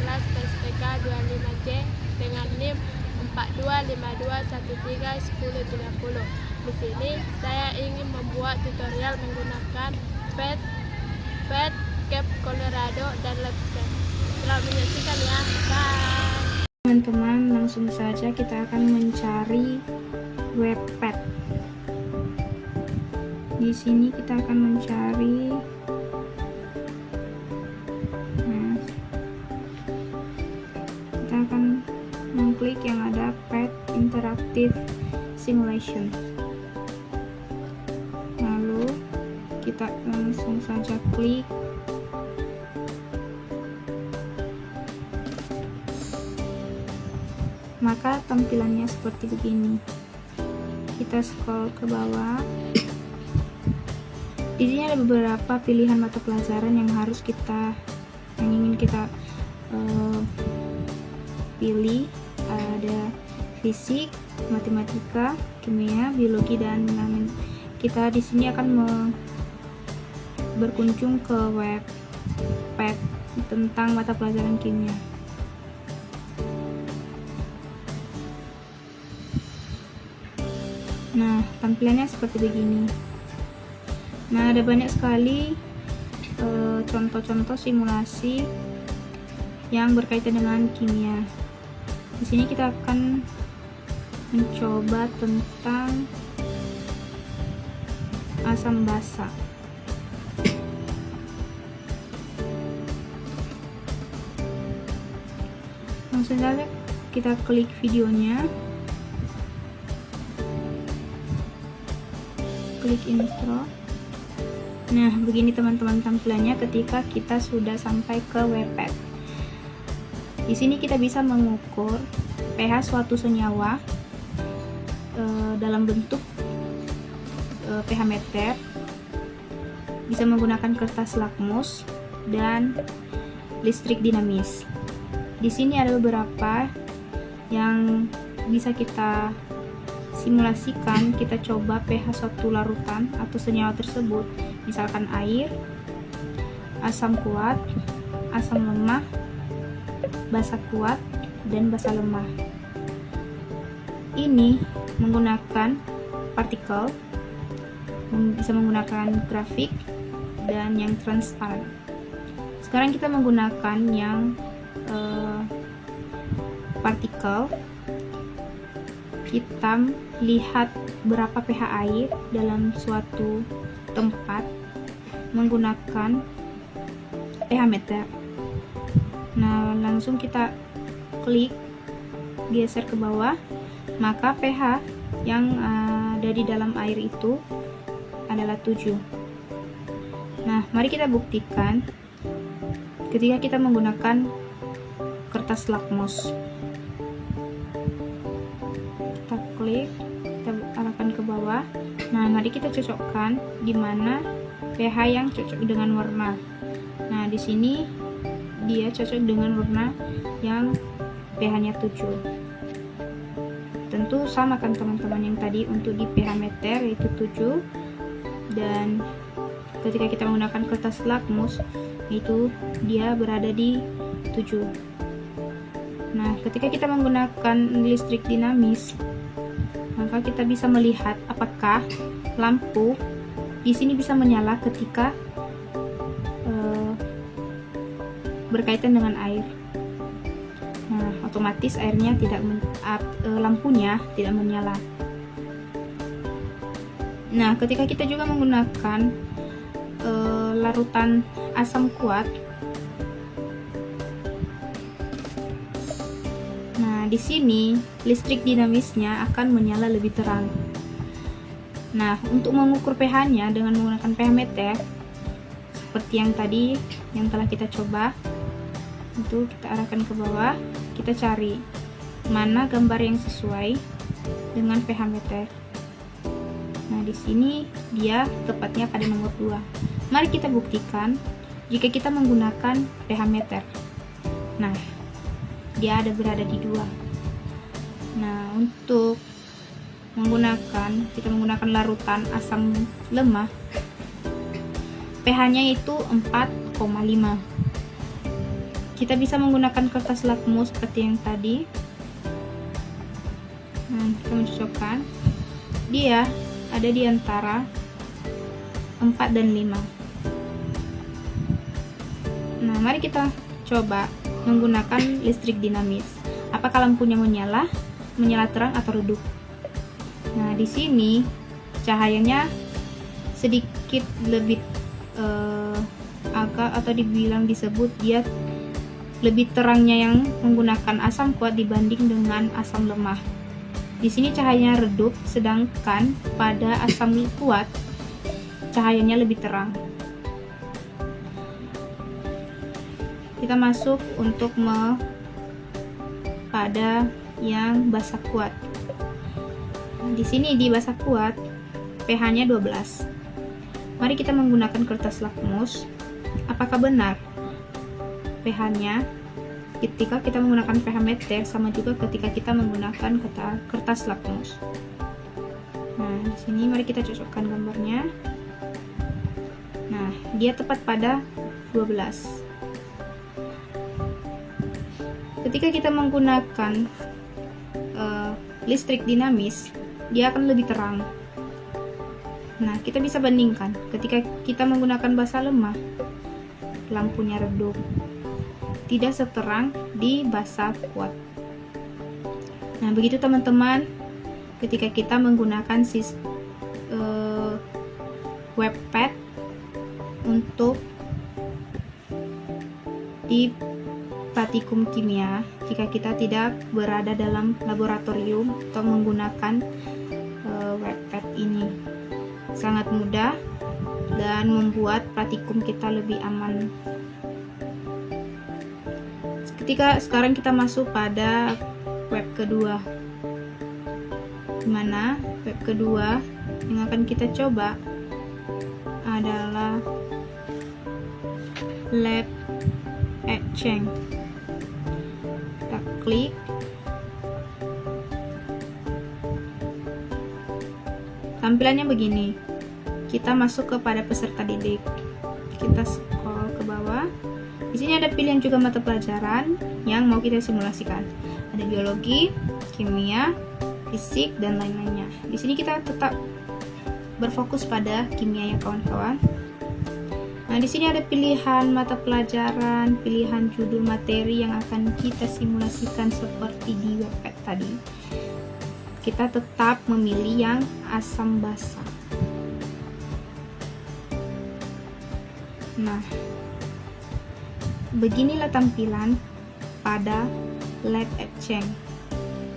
kelas PSPK 25C dengan NIM 4252131030. Di sini saya ingin membuat tutorial menggunakan Pet, Cap Colorado dan Landscape. Selamat menyaksikan ya. Bye. Teman-teman, langsung saja kita akan mencari Webpad. Di sini kita akan mencari kita akan mengklik yang ada Pet Interactive Simulation. Lalu kita langsung saja klik. Maka tampilannya seperti begini. Kita scroll ke bawah. Di sini ada beberapa pilihan mata pelajaran yang ingin kita pilih. Ada fisik, matematika, kimia, biologi, dan lain. Kita di sini akan berkunjung ke Webpad tentang mata pelajaran kimia. Nah, tampilannya seperti begini. Nah, ada banyak sekali contoh-contoh simulasi yang berkaitan dengan kimia. Di sini kita akan mencoba tentang asam basa. Langsung saja kita klik videonya. Klik intro. Nah, begini teman-teman tampilannya ketika kita sudah sampai ke Webpad. Di sini kita bisa mengukur pH suatu senyawa dalam bentuk pH meter, bisa menggunakan kertas lakmus dan listrik dinamis. Di sini ada beberapa yang bisa kita simulasikan. Kita coba pH suatu larutan atau senyawa tersebut, misalkan air, asam kuat, asam lemah, basa kuat, dan basa lemah. Ini menggunakan partikel, bisa menggunakan grafik, dan yang transparan. Sekarang kita menggunakan yang partikel. Kita lihat berapa pH air dalam suatu tempat menggunakan pH meter. Nah, langsung kita klik, geser ke bawah, maka pH yang ada di dalam air itu adalah 7. Nah, mari kita buktikan ketika kita menggunakan kertas lakmus. Kita klik, kita arahkan ke bawah. Nah, mari kita cocokkan di mana pH yang cocok dengan warna. Nah, di sini dia cocok dengan warna yang pH-nya 7. Tentu sama kan teman-teman yang tadi untuk di pH meter yaitu 7, dan ketika kita menggunakan kertas lakmus itu dia berada di 7. Nah, ketika kita menggunakan listrik dinamis, maka kita bisa melihat apakah lampu di sini bisa menyala ketika berkaitan dengan air. Nah, otomatis airnya lampunya tidak menyala. Nah, ketika kita juga menggunakan larutan asam kuat, nah di sini listrik dinamisnya akan menyala lebih terang. Nah, untuk mengukur pH-nya dengan menggunakan pH meter seperti yang tadi yang telah kita coba, itu kita arahkan ke bawah, kita cari mana gambar yang sesuai dengan pH meter. Nah, di sini dia tepatnya pada nomor 2. Mari kita buktikan jika kita menggunakan pH meter. Nah, dia berada di 2. Nah, untuk kita menggunakan larutan asam lemah, pH-nya itu 4,5. kita bisa menggunakan kertas lakmus seperti yang tadi. Nah, kita mencocokkan. Dia ada di antara 4 dan 5. Nah, mari kita coba menggunakan listrik dinamis. Apakah lampunya menyala terang atau redup? Nah, di sini cahayanya sedikit lebih agak, atau disebut dia lebih terangnya yang menggunakan asam kuat dibanding dengan asam lemah. Di sini cahayanya redup, sedangkan pada asam kuat cahayanya lebih terang. Kita masuk untuk pada yang basa kuat. Di sini di basa kuat pH-nya 12. Mari kita menggunakan kertas lakmus. Apakah benar pH-nya ketika kita menggunakan pH meter sama juga ketika kita menggunakan kertas lakmus? Nah, di sini mari kita cocokkan gambarnya. Nah, dia tepat pada 12. Ketika kita menggunakan listrik dinamis, dia akan lebih terang. Nah, kita bisa bandingkan ketika kita menggunakan basa lemah, lampunya redup, tidak seterang di basa kuat. Nah, begitu teman-teman, ketika kita menggunakan web pad untuk di praktikum kimia, jika kita tidak berada dalam laboratorium atau menggunakan web pad ini, sangat mudah dan membuat praktikum kita lebih aman. Ketika sekarang kita masuk pada web kedua, dimana web kedua yang akan kita coba adalah lab exchange. Kita klik, tampilannya begini. Kita masuk kepada peserta didik, kita scroll ke bawah. Di sini ada pilihan juga mata pelajaran yang mau kita simulasikan. Ada biologi, kimia, fisik, dan lain-lainnya. Di sini kita tetap berfokus pada kimia ya kawan-kawan. Nah, di sini ada pilihan mata pelajaran, pilihan judul materi yang akan kita simulasikan seperti di webpad tadi. Kita tetap memilih yang asam basa. Nah, beginilah tampilan pada lab exchange.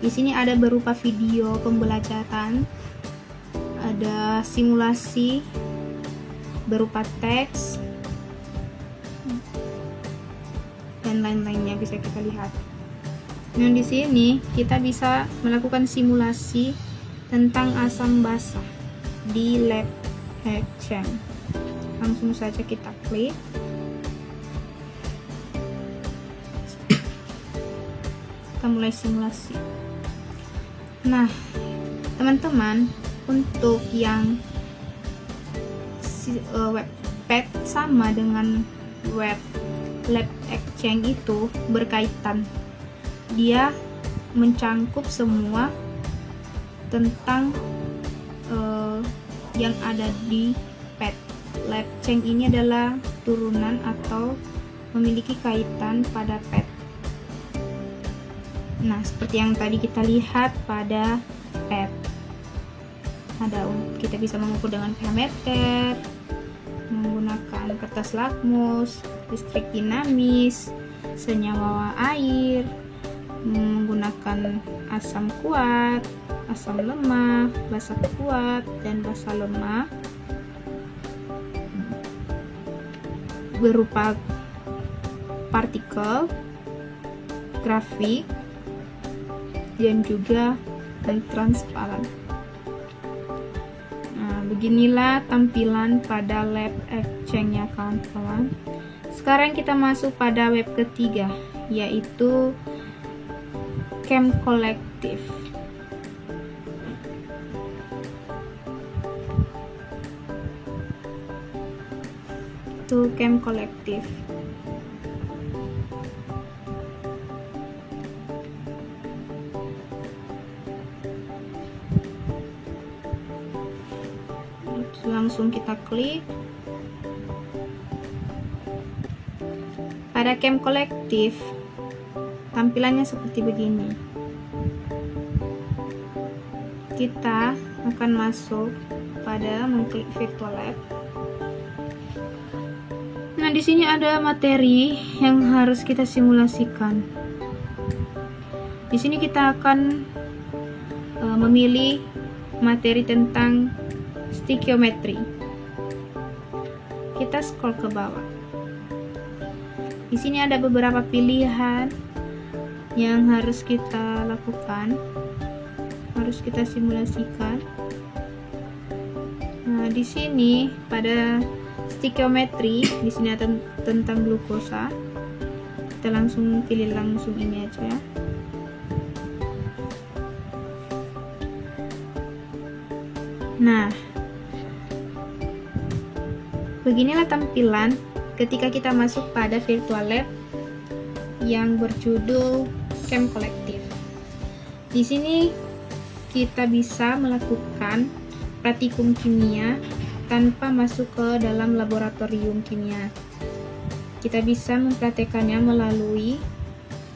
Di sini ada berupa video pembelajaran, ada simulasi berupa teks, dan lain-lainnya bisa kita lihat. Nah, di sini kita bisa melakukan simulasi tentang asam basa di lab exchange. Langsung saja kita klik. Kita mulai simulasi. Nah, teman-teman, untuk yang webpad sama dengan web lab exchange itu berkaitan. Dia mencangkup semua tentang yang ada di pad. Lab exchange ini adalah turunan atau memiliki kaitan pada pad. Nah, seperti yang tadi kita lihat pada pad, kita bisa mengukur dengan pH meter, menggunakan kertas lakmus, listrik dinamis, senyawa air, menggunakan asam kuat, asam lemah, basa kuat, dan basa lemah berupa partikel, grafik, dan juga transparan. Nah, beginilah tampilan pada lab exchange ya kawan-kawan. Sekarang kita masuk pada web ketiga, yaitu Chem Collective. Chem Collective. langsung kita klik. Pada Chem Kolektif, tampilannya seperti begini. Kita akan masuk pada mengklik Virtual Lab. Nah, di sini ada materi yang harus kita simulasikan. Di sini kita akan memilih materi tentang stikiometri. Kita scroll ke bawah. Di sini ada beberapa pilihan yang harus kita lakukan, harus kita simulasikan. Nah, di sini pada stikiometri, di sini ada tentang glukosa. Kita langsung pilih langsung ini aja. Nah, beginilah tampilan ketika kita masuk pada Virtual Lab yang berjudul Chem Kolektif. Di sini kita bisa melakukan praktikum kimia tanpa masuk ke dalam laboratorium kimia. Kita bisa mempraktekannya melalui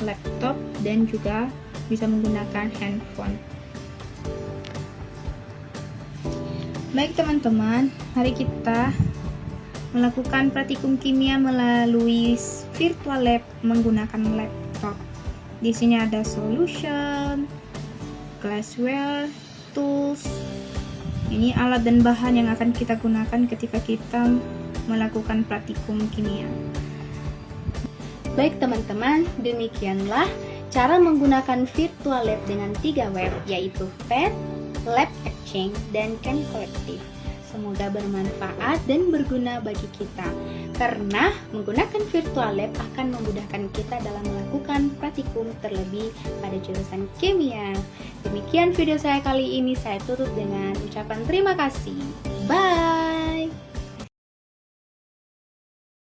laptop dan juga bisa menggunakan handphone. Baik teman-teman, hari kita melakukan praktikum kimia melalui Virtual Lab menggunakan laptop. Di sini ada solution, glassware, tools. Ini alat dan bahan yang akan kita gunakan ketika kita melakukan praktikum kimia. Baik teman-teman, demikianlah cara menggunakan Virtual Lab dengan 3 web, yaitu PET, Lab Exchange, dan Chem Kolektif. Semoga bermanfaat dan berguna bagi kita, karena menggunakan Virtual Lab akan memudahkan kita dalam melakukan praktikum terlebih pada jurusan kimia. Demikian video saya kali ini, saya tutup dengan ucapan terima kasih. Bye!